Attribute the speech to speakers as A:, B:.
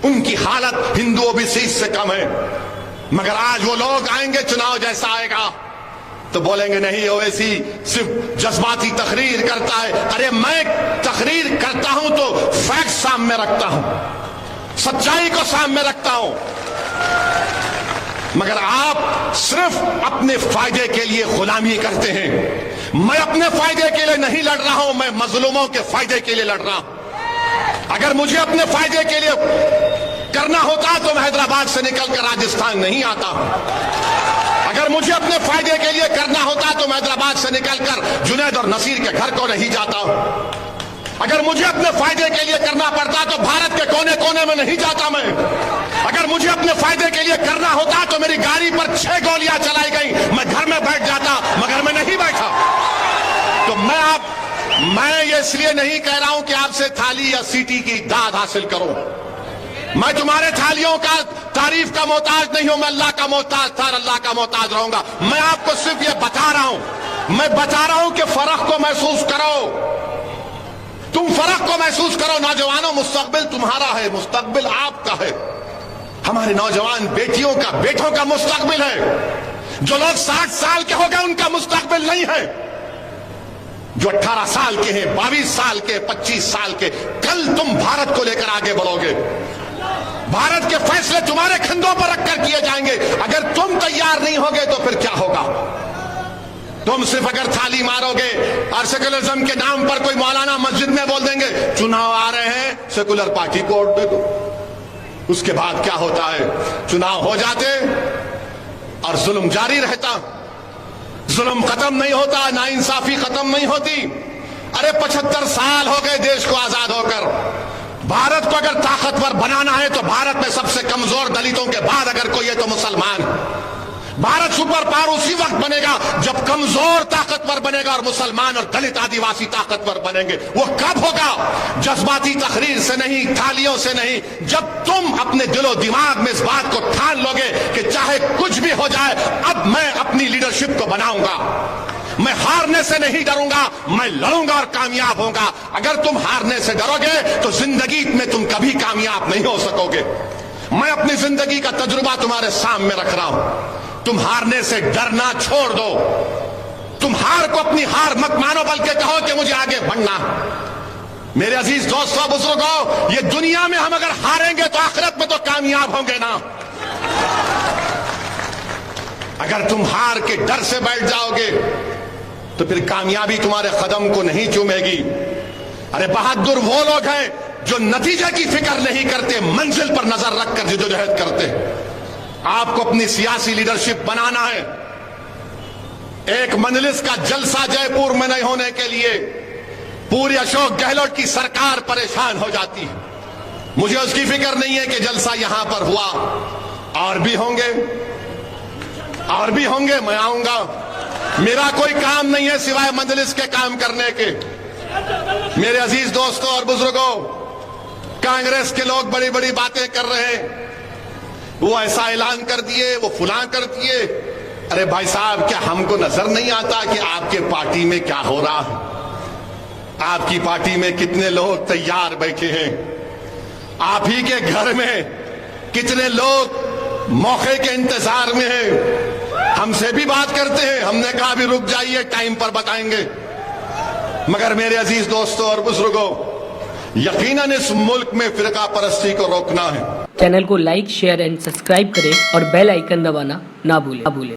A: ان کی حالت ہندو اوبیسی سے کم ہے. مگر آج وہ لوگ آئیں گے, چناؤ جیسا آئے گا تو بولیں گے نہیں اویسی صرف جذباتی تقریر کرتا ہے. ارے میں تقریر کرتا ہوں تو فیکٹ سامنے رکھتا ہوں, سچائی کو سامنے رکھتا ہوں. مگر آپ صرف اپنے فائدے کے لیے غلامی کرتے ہیں. میں اپنے فائدے کے لیے نہیں لڑ رہا ہوں, میں مظلوموں کے فائدے کے لیے لڑ رہا ہوں. اگر مجھے اپنے فائدے کے لیے کرنا ہوتا تو میں حیدرآباد سے نکل کر راجستھان نہیں آتا. اگر مجھے اپنے فائدے کے لیے کرنا ہوتا تو میں حیدرآباد سے نکل کر جنید اور نصیر کے گھر کو نہیں جاتا. اگر مجھے اپنے فائدے کے لیے کرنا پڑتا تو بھارت کے کونے کونے میں نہیں جاتا میں. اگر مجھے اپنے فائدے کے لیے کرنا ہوتا تو میری گاڑی پر 6 گولیاں چلائی گئی, میں گھر میں بیٹھ جاتا, مگر میں نہیں بیٹھا. تو میں یہ اس لیے نہیں کہہ رہا ہوں کہ آپ سے تھالی یا سیٹی کی داد حاصل کروں. میں تمہارے تھالیوں کا تعریف کا محتاج نہیں ہوں, میں اللہ کا محتاج تھا اور اللہ کا محتاج رہوں گا. میں آپ کو صرف یہ بتا رہا ہوں, میں بتا رہا ہوں کہ فرق کو محسوس کرو. تم فرق کو محسوس کرو. نوجوانوں, مستقبل تمہارا ہے, مستقبل آپ کا ہے. ہمارے نوجوان بیٹیوں کا, بیٹوں کا مستقبل ہے. جو لوگ 60 سال کے ہو گئے ان کا مستقبل نہیں ہے. جو 18 سال کے ہیں, 22 سال کے, 25 سال کے, کل تم بھارت کو لے کر آگے بڑھو گے. بھارت کے فیصلے تمہارے کندھوں پر رکھ کر کیے جائیں گے. اگر تم تیار نہیں ہوگے تو پھر کیا ہوگا؟ تم صرف اگر تھالی مارو گے اور سیکولرزم کے نام پر کوئی مولانا مسجد میں بول دیں گے چناؤ آ رہے ہیں, سیکولر پارٹی کو ووٹ دے دو. اس کے بعد کیا ہوتا ہے؟ چناؤ ہو جاتے اور ظلم جاری رہتا. ظلم ختم نہیں ہوتا, ناانصافی ختم نہیں ہوتی. ارے 75 سال ہو گئے دیش کو آزاد ہو کر. بھارت کو اگر طاقتور بنانا ہے تو بھارت میں سب سے کمزور دلتوں کے بعد اگر کوئی ہے تو مسلمان. بھارت سپر پاور اسی وقت بنے گا جب کمزور طاقتور بنے گا اور مسلمان اور دلت آدیواسی طاقتور بنیں گے. وہ کب ہوگا؟ جذباتی تقریر سے نہیں, تھالیوں سے نہیں. جب تم اپنے دل و دماغ میں اس بات کو ٹھان لو گے کہ چاہے کچھ بھی ہو جائے اب میں اپنی لیڈرشپ کو بناؤں گا, میں ہارنے سے نہیں ڈروں گا, میں لڑوں گا اور کامیاب ہوں گا. اگر تم ہارنے سے ڈرو گے تو زندگی میں تم کبھی کامیاب نہیں ہو سکو گے. میں اپنی زندگی کا تجربہ تمہارے سامنے رکھ رہا ہوں. تم ہارنے سے ڈرنا چھوڑ دو. تم ہار کو اپنی ہار مت مانو بلکہ کہو کہ مجھے آگے بڑھنا. میرے عزیز دوستوں, بزرگوں, یہ دنیا میں ہم اگر ہاریں گے تو آخرت میں تو کامیاب ہوں گے نا. اگر تم ہار کے ڈر سے بیٹھ جاؤ گے تو پھر کامیابی تمہارے قدم کو نہیں چومے گی. ارے بہادر وہ لوگ ہیں جو نتیجے کی فکر نہیں کرتے, منزل پر نظر رکھ کر جدوجہد کرتے. آپ کو اپنی سیاسی لیڈرشپ بنانا ہے. ایک مجلس کا جلسہ جے پور میں نہیں ہونے کے لیے پوری اشوک گہلوٹ کی سرکار پریشان ہو جاتی ہے. مجھے اس کی فکر نہیں ہے کہ جلسہ یہاں پر ہوا, اور بھی ہوں گے, اور بھی ہوں گے, میں آؤں گا. میرا کوئی کام نہیں ہے سوائے مجلس کے کام کرنے کے. میرے عزیز دوستوں اور بزرگوں, کانگریس کے لوگ بڑی بڑی باتیں کر رہے ہیں. وہ ایسا اعلان کر دیے, وہ فلاں کر دیے. ارے بھائی صاحب, کیا ہم کو نظر نہیں آتا کہ آپ کے پارٹی میں کیا ہو رہا ہے؟ آپ کی پارٹی میں کتنے لوگ تیار بیٹھے ہیں؟ آپ ہی کے گھر میں کتنے لوگ موقع کے انتظار میں ہیں؟ ہم سے بھی بات کرتے ہیں, ہم نے کہا بھی رک جائیے, ٹائم پر بتائیں گے. مگر میرے عزیز دوستوں اور بزرگوں, یقیناً اس ملک میں فرقہ پرستی کو روکنا ہے.
B: چینل کو لائک, شیئر اینڈ سبسکرائب کریں اور بیل آئیکن دبانا نہ بھولیں.